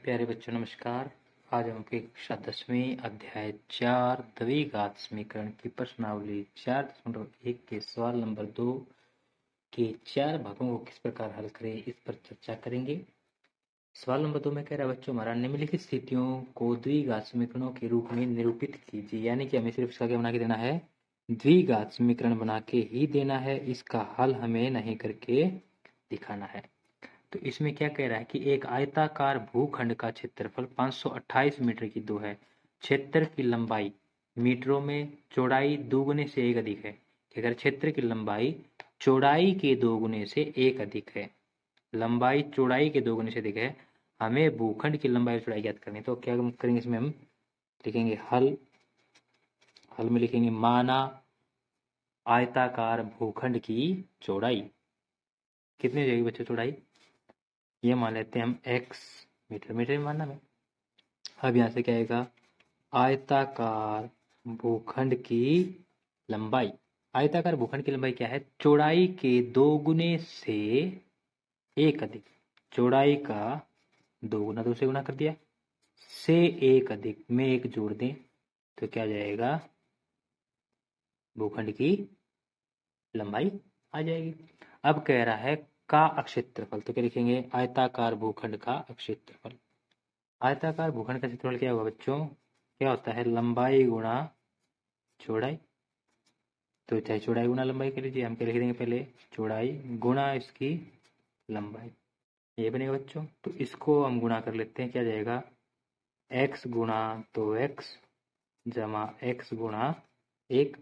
प्यारे बच्चों नमस्कार। आज हम कक्षा 10वीं अध्याय 4 द्विघात समीकरण की प्रश्नावली 4.1 के सवाल नंबर 2 के 4 भागों को किस प्रकार हल करें इस पर चर्चा करेंगे। सवाल नंबर 2 में कह रहा है बच्चों हमारा निम्नलिखित स्थितियों को द्विघात समीकरणों के रूप में निरूपित कीजिए, यानी कि हमें सिर्फ इसका क्या बना के देना है, द्विघात समीकरण बना के ही देना है, इसका हल हमें नहीं करके दिखाना है। तो इसमें क्या कह रहा है कि एक आयताकार भूखंड का क्षेत्रफल 528 मीटर की 2 है, क्षेत्र की लंबाई मीटरों में, चौड़ाई दोगुने से एक अधिक है। क्या कह रहा है, क्षेत्र की लंबाई चौड़ाई के दोगुने से एक अधिक है, लंबाई चौड़ाई के दोगुने से अधिक है। हमें भूखंड की लंबाई और चौड़ाई ज्ञात करनी है। तो क्या हम करेंगे, इसमें हम लिखेंगे हल में लिखेंगे माना आयताकार भूखंड की चौड़ाई कितनी हो जाएगी बच्चों, चौड़ाई ये मान लेते हैं हम x मीटर में मानना है। अब यहाँ से क्या आएगा, आयताकार भूखंड की लंबाई, आयताकार भूखंड की लंबाई क्या है, चौड़ाई के दोगुने से एक अधिक, चौड़ाई का दोगुना, दो से गुना कर दिया, से एक अधिक में एक जोड़ दें तो क्या जाएगा, भूखंड की लंबाई आ जाएगी। अब कह रहा है का क्षेत्रफल, तो क्या लिखेंगे, आयताकार भूखंड का क्षेत्रफल। आयताकार भूखंड का क्षेत्रफल क्या होगा बच्चों, क्या होता है, लंबाई गुणा चौड़ाई। तो चाहे चौड़ाई गुणा लंबाई कर लीजिए, हम क्या लिख देंगे, पहले चौड़ाई गुणा इसकी लंबाई, ये बनेगा बच्चों। तो इसको हम गुणा कर लेते हैं, क्या जाएगा, x गुणा 2x जमा x गुणा 1,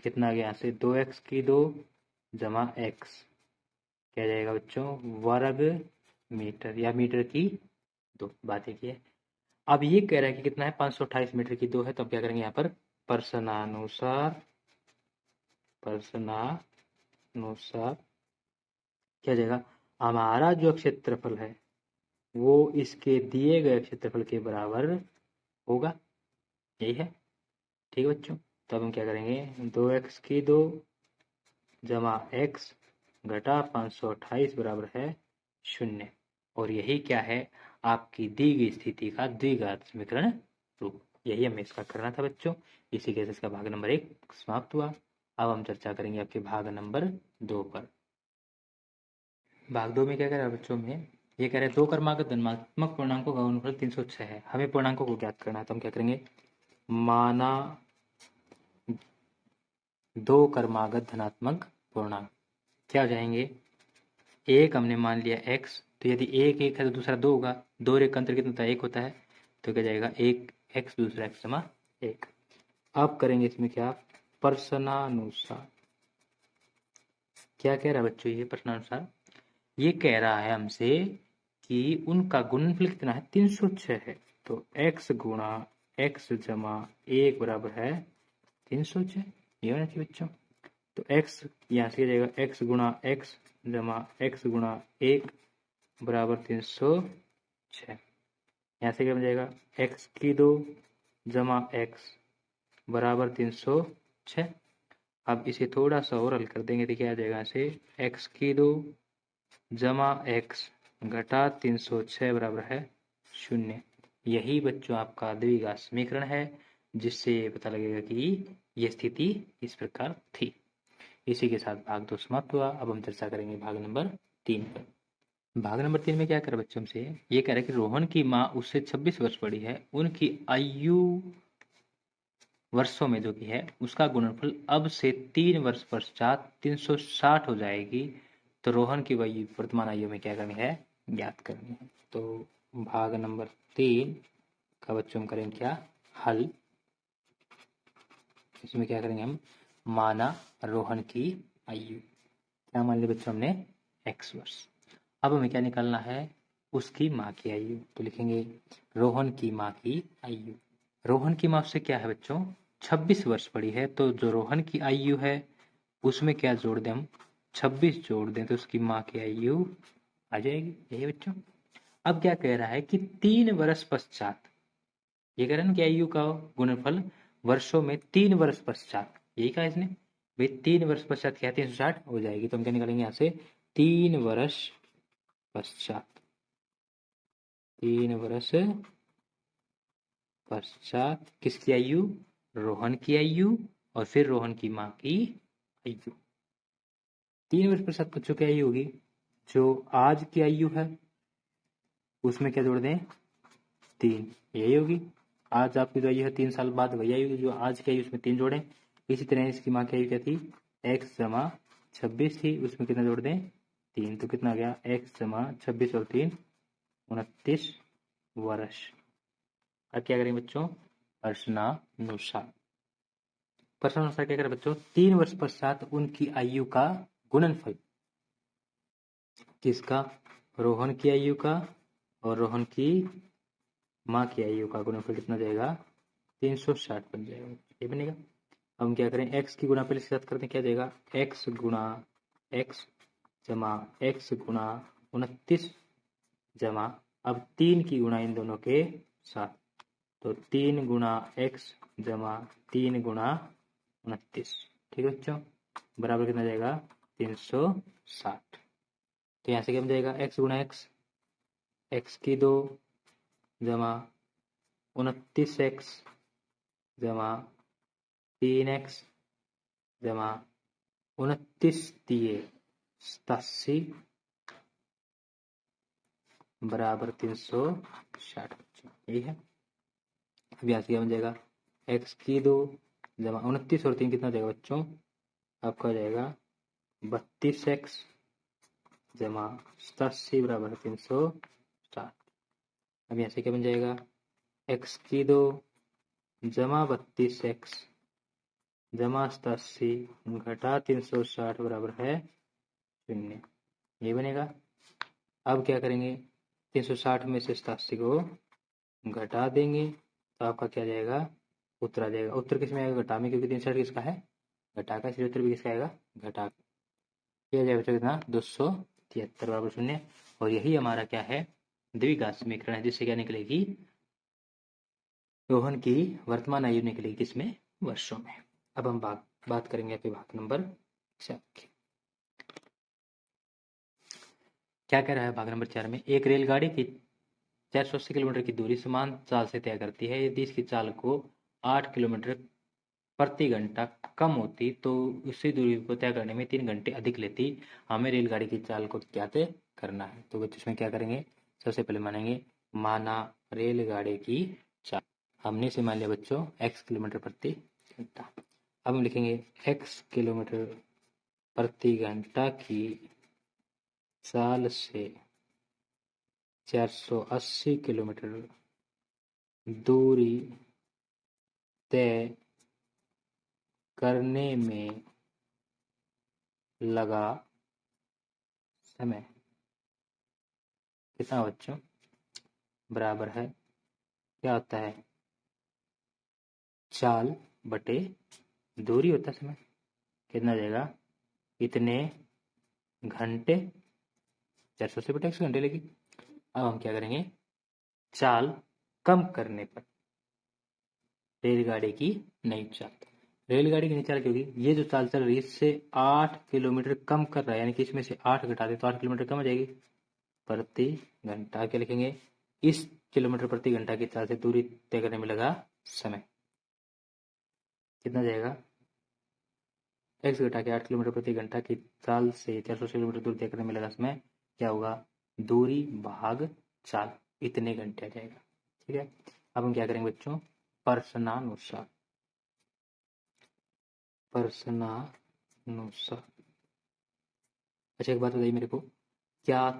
कितना गया यहाँ से, 2x की 2 जमा x, क्या जाएगा बच्चों, वर्ग मीटर या मीटर की 2, बात एक ही है। अब ये कह रहा है कि कितना है, 528 मीटर की 2 है, तो अब क्या करेंगे यहाँ पर प्रश्नानुसार क्या जाएगा, हमारा जो क्षेत्रफल है वो इसके दिए गए क्षेत्रफल के बराबर होगा, यही है, ठीक है बच्चों। तो अब हम क्या करेंगे, 2x की 2 जमा x घटा 528 बराबर है 0, और यही क्या है, आपकी दी गई स्थिति का द्विघात समीकरण रूप। यही हमें इसका करना था बच्चों। इसी के साथ इसका भाग नंबर 1 समाप्त हुआ। अब हम चर्चा करेंगे आपके भाग नंबर 2 पर। भाग 2 में क्या कह रहा है बच्चों में, ये कह रहे हैं दो क्रमागत धनात्मक पूर्णांकों का गुणनफल 306 है, हमें पूर्णांकों को ज्ञात करना है। तो हम क्या करेंगे, माना दो क्रमागत धनात्मक पूर्णांक क्या हो जाएंगे, एक हमने मान लिया x, तो यदि एक एक है तो दूसरा दो होगा, दो और एक का अंतर कितना होता है, एक होता है, तो क्या जाएगा, एक x दूसरा x जमा एक। अब करेंगे इसमें क्या, प्रश्नानुसार, क्या कह रहा है बच्चों, ये प्रश्नानुसार ये कह रहा है हमसे कि उनका गुणनफल कितना है, 306 है। तो x गुणा x जमा एक बराबर है 306, ये होना चाहिए बच्चों। तो x यहाँ से जाएगा, x गुणा x जमा x गुणा एक बराबर 306, यहाँ से क्या बन जाएगा, x की 2 जमा x बराबर 306। अब इसे थोड़ा सा और हल कर देंगे तो क्या आ जाएगा, यहाँ से x की 2 जमा x घटा 306 बराबर है 0। यही बच्चों आपका द्विघात समीकरण है, जिससे पता लगेगा कि यह स्थिति इस प्रकार थी। इसी के साथ भाग 2 समाप्त हुआ। अब हम चर्चा करेंगे भाग नंबर 3 पर। भाग नंबर 3 में क्या कर बच्चों से, ये कह रहा है कि रोहन की माँ उससे 26 वर्ष बड़ी है, उनकी आयु वर्षों में जो कि है उसका गुणनफल अब से 3 वर्ष पश्चात 360 हो जाएगी। तो रोहन की वही वर्तमान आयु में क्या करनी है, ज्ञात करनी है। तो भाग नंबर 3 का बच्चों हम करेंगे क्या, हल। इसमें क्या करेंगे हम, माना रोहन की आयु, क्या मान लिया बच्चों हमने, x वर्ष। अब हमें क्या निकालना है, उसकी माँ की आयु। तो लिखेंगे रोहन की माँ की आयु। रोहन की माँ उससे क्या है बच्चों, 26 वर्ष बड़ी है, तो जो रोहन की आयु है उसमें क्या जोड़ दें हम, 26 जोड़ दें तो उसकी माँ की आयु आ जाएगी, यही बच्चों। अब क्या कह रहा है कि 3 वर्ष पश्चात, ये कह रहा है ना कि आयु का गुणनफल वर्षों में 3 वर्ष पश्चात, यही कहा इसने भाई, 3 वर्ष पश्चात क्या 360 हो जाएगी। तो हम क्या निकालेंगे यहाँ से, 3 वर्ष पश्चात 3 वर्ष पश्चात किसकी आयु? रोहन की आयु और फिर रोहन की माँ की आयु। 3 वर्ष पश्चात बच्चों की आयु होगी जो आज की आयु है उसमें क्या जोड़ दें? 3, यही होगी। आज आपकी जो आयु है 3 साल बाद वही आयु जो आज की आयु उसमें 3 जोड़ें। इसी तरह इसकी माँ की आयु क्या थी? x जमा 26 थी, उसमें कितना जोड़ दें? 3। तो कितना आ गया? x जमा 26 और 3 29 वर्ष। अब क्या करेंगे बच्चों? प्रश्नानुसार। प्रश्नानुसार क्या करें बच्चों? 3 वर्ष पश्चात उनकी आयु का गुणनफल। किसका? रोहन की आयु का और रोहन की माँ की आयु का गुणनफल कितना जाएगा? 360 बन जाएगा। ये बनेगा। अब हम क्या करें? x की गुणा पहले के साथ करते हैं, क्या जाएगा? x गुणा x जमा x गुणा 29 जमा अब 3 की गुणा इन दोनों के साथ, तो 3 गुणा x जमा 3 गुणा 29। ठीक है बच्चों, बराबर कितना जाएगा? 360। तो यहाँ से क्या बन जाएगा? x गुणा x की 2 जमा 29x जमा 3x जमा 29 दिए 87 बराबर 360। यही है। अब यहाँ से क्या बन जाएगा? x की 2 जमा 29 और 3 कितना जाएगा बच्चों? आपका जाएगा 32x जमा 87 बराबर 360। अब यहाँ से क्या बन जाएगा? x की 2 जमा 32x जमा 87 घटा 360 बराबर है 0। ये बनेगा। अब क्या करेंगे? 360 में से 87 को घटा देंगे तो आपका क्या जाएगा? उत्तर आ जाएगा। उत्तर किस में आएगा? घटा में, क्योंकि 360 किसका है? घटा का, इसलिए उत्तर भी किसका आएगा? घटा। क्या जाएगा बच्चों? कितना? 273 बराबर 0। और यही हमारा क्या है? द्विघात समीकरण है, जिससे क्या निकलेगी? रोहन की वर्तमान आयु निकलेगी किसमें? वर्षों में। अब हम बात करेंगे आपके भाग नंबर 4 की। क्या कह रहा है भाग नंबर 4 में? एक रेलगाड़ी की 480 किलोमीटर की दूरी समान चाल से तय करती है। यदि इसकी चाल को 8 किलोमीटर प्रति घंटा कम होती तो उसी दूरी को तय करने में 3 घंटे अधिक लेती। हमें रेलगाड़ी की चाल को क्या तय करना है? तो बच्चों इसमें क्या करेंगे? सबसे पहले मानेंगे माना रेलगाड़ी की चाल। हमने से मान लिया बच्चों x किलोमीटर प्रति घंटा। अब हम लिखेंगे x किलोमीटर प्रति घंटा की चाल से 480 किलोमीटर दूरी तय करने में लगा समय कितना बच्चों? बराबर है, क्या होता है? चाल बटे दूरी होता है समय। कितना जाएगा? इतने घंटे, 480 बटे 100 घंटे लेगी। अब हम क्या करेंगे? चाल कम करने पर रेलगाड़ी की नई चाल। रेलगाड़ी की नई चाल क्योंकि ये जो चाल चल रही है इससे 8 किलोमीटर कम कर रहा है, यानी कि इसमें से 8 घटा दे तो 8 किलोमीटर कम हो जाएगी प्रति घंटा। क्या लिखेंगे? इस किलोमीटर प्रति घंटा की चाल से दूरी तय करने में लगा समय कितना जाएगा? x घटा के 8 किलोमीटर प्रति घंटा की चाल से 480 किलोमीटर दूरी तय करने में लगा समय क्या होगा? दूरी भाग चाल, इतने घंटे आ जाएगा। ठीक है। अब हम क्या करेंगे बच्चों? प्रश्नानुसार। अच्छा एक बात बताइए मेरे को, क्या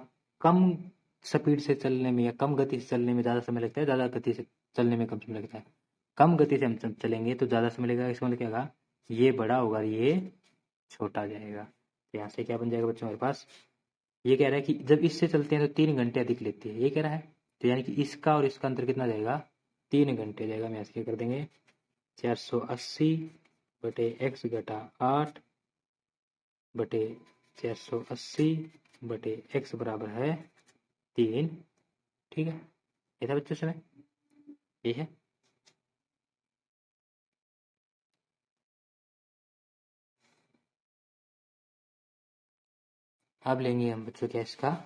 कम स्पीड से चलने में या कम गति से चलने में ज़्यादा समय लगता है, ज़्यादा गति से चलने में कम समय लगता है? कम गति से हम चलेंगे तो ज़्यादा समय लगेगा। इसका मतलब क्या होगा? ये बड़ा होगा, ये छोटा जाएगा। तो यहाँ से क्या बन जाएगा बच्चों हमारे पास? ये कह रहा है कि जब इससे चलते हैं तो 3 घंटे अधिक लेती है, ये कह रहा है। तो यानी कि इसका और इसका अंतर कितना जाएगा? 3 घंटे जाएगा। हम यहाँ से क्या कर देंगे? 480 बटे एक्स घटा 8 बटे 480 बटे एक्स बराबर है 3। ठीक है, ये था बच्चों समय, ये है। अब लेंगे हम बच्चों क्या? इसका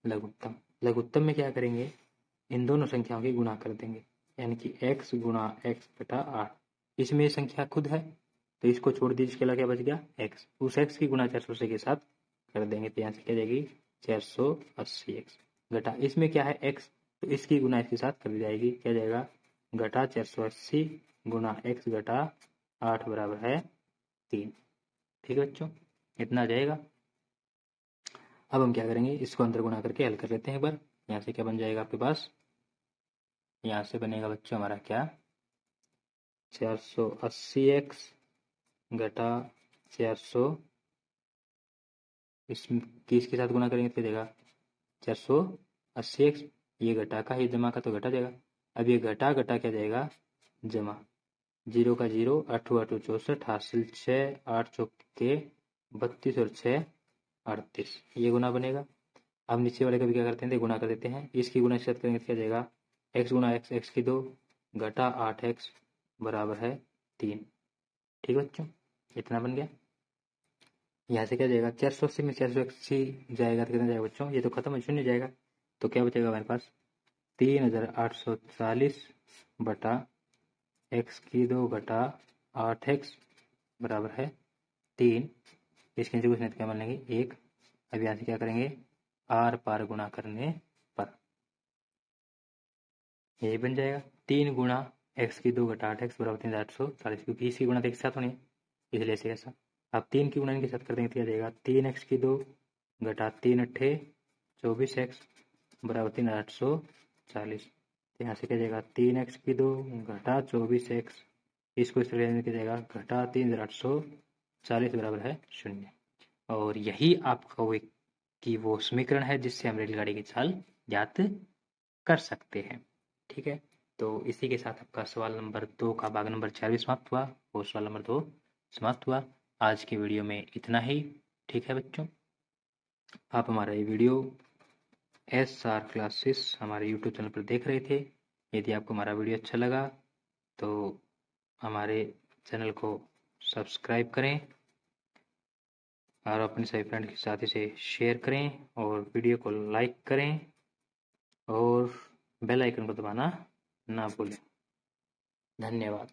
लघुत्तम। लघुत्तम में क्या करेंगे? इन दोनों संख्याओं की गुणा कर देंगे, यानी कि x गुणा x बटा 8। इसमें संख्या खुद है तो इसको छोड़ दीजिए, इसके अलावा क्या बच गया x, उस x की गुणा 480 के साथ कर देंगे तो यहाँ से क्या जाएगी 480x घटा इसमें क्या है x, तो इसकी गुणा इसके साथ कर दी जाएगी, क्या जाएगा घटा 480 गुणा x घटा 8 बराबर है 3। ठीक है बच्चों, इतना आ जाएगा। अब हम क्या करेंगे, इसको अंदर गुणा करके हल कर लेते हैं एक बार। यहाँ से क्या बन जाएगा आपके पास, यहाँ से बनेगा बच्चों हमारा क्या 480x घटा 400, इसके साथ गुणा करेंगे तो देगा 480x, ये घटा का ही जमा का तो घटा जाएगा। अब ये घटा घटा क्या जाएगा जमा, 0 का 0, 8 8 64, हासिल 6, 8 चौके 32 और 6 38, ये गुना बनेगा। अब नीचे वाले का भी क्या करते हैं, गुणा कर देते हैं, इसकी गुणा के साथ करेंगे तो क्या जाएगा x गुणा x, x की 2 घटा 8x बराबर है 3। ठीक बच्चों, इतना बन गया। यहाँ से क्या जाएगा 480 में 480 जाएगा तो कितना जाएगा बच्चों, ये तो खत्म है, शून्य जाएगा, तो क्या बचेगा हमारे पास 3840 बटा x की 2 घटा 8x बराबर है 3। इसके नीचे कुछ नहीं क्या मान लेंगे 1। अब यहाँ से क्या करेंगे आर पार गुणा करने पर यही बन जाएगा 3 गुणा x की 2 घटा 8x बराबर 3840, क्योंकि इसकी गुणा तो एक साथ होनी है इसलिए ऐसे ऐसा। अब 3 की गुणा इनके साथ कर देंगे तो क्या जाएगा 3x की 2 घटा 3 अट्ठे 24x बराबर 3840। तो यहाँ से क्या जाएगा 3x की 2 घटा 24x, इसको इस तरह क्या जाएगा घटा 3840 बराबर है 0। और यही आपका वो समीकरण है जिससे हम रेलगाड़ी की चाल ज्ञात कर सकते हैं। ठीक है, तो इसी के साथ आपका सवाल नंबर 2 का भाग नंबर 4 भी समाप्त हुआ और सवाल नंबर 2 समाप्त हुआ। आज की वीडियो में इतना ही। ठीक है बच्चों, आप हमारा ये वीडियो SR क्लासेस हमारे यूट्यूब चैनल पर देख रहे थे। यदि आपको हमारा वीडियो अच्छा लगा तो हमारे चैनल को सब्सक्राइब करें और अपने सभी फ्रेंड के साथ इसे शेयर करें और वीडियो को लाइक करें और बेल आइकन को दबाना ना भूलें। धन्यवाद।